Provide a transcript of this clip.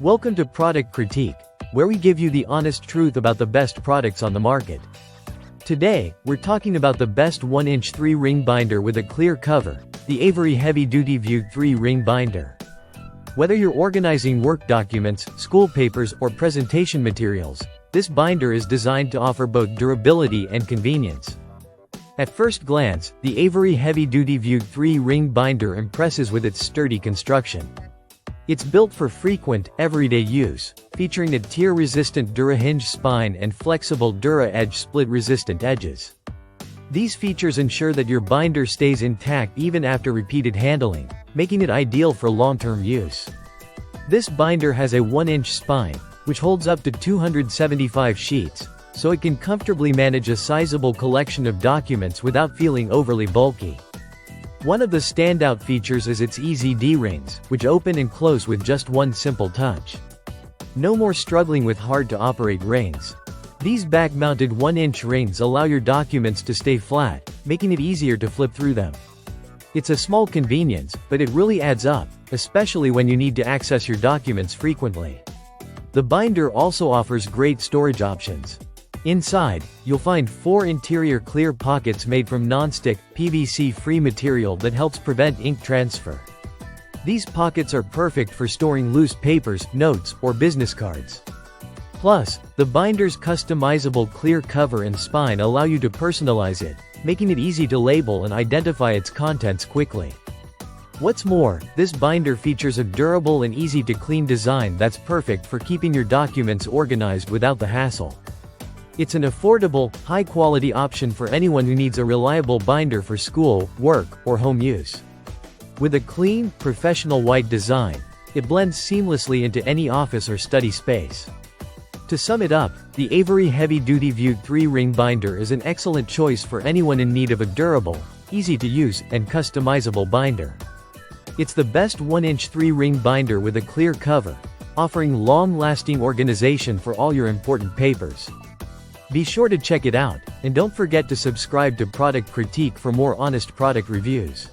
Welcome to Product Critique, where we give you the honest truth about the best products on the market. Today, we're talking about the best 1-inch 3-ring binder with a clear cover, the Avery Heavy Duty View 3-ring binder. Whether you're organizing work documents, school papers, or presentation materials, this binder is designed to offer both durability and convenience. At first glance, the Avery Heavy Duty View 3-ring binder impresses with its sturdy construction. It's built for frequent, everyday use, featuring a tear-resistant Dura-hinge spine and flexible Dura-edge split-resistant edges. These features ensure that your binder stays intact even after repeated handling, making it ideal for long-term use. This binder has a 1-inch spine, which holds up to 275 sheets, so it can comfortably manage a sizable collection of documents without feeling overly bulky. One of the standout features is its easy D-rings, which open and close with just one simple touch. No more struggling with hard-to-operate rings. These back-mounted 1-inch rings allow your documents to stay flat, making it easier to flip through them. It's a small convenience, but it really adds up, especially when you need to access your documents frequently. The binder also offers great storage options. Inside, you'll find 4 interior clear pockets made from non-stick, PVC-free material that helps prevent ink transfer. These pockets are perfect for storing loose papers, notes, or business cards. Plus, the binder's customizable clear cover and spine allow you to personalize it, making it easy to label and identify its contents quickly. What's more, this binder features a durable and easy-to-clean design that's perfect for keeping your documents organized without the hassle. It's an affordable, high-quality option for anyone who needs a reliable binder for school, work, or home use. With a clean, professional white design, it blends seamlessly into any office or study space. To sum it up, the Avery Heavy Duty View 3-ring binder is an excellent choice for anyone in need of a durable, easy-to-use, and customizable binder. It's the best 1-inch 3-ring binder with a clear cover, offering long-lasting organization for all your important papers. Be sure to check it out, and don't forget to subscribe to Product Critique for more honest product reviews.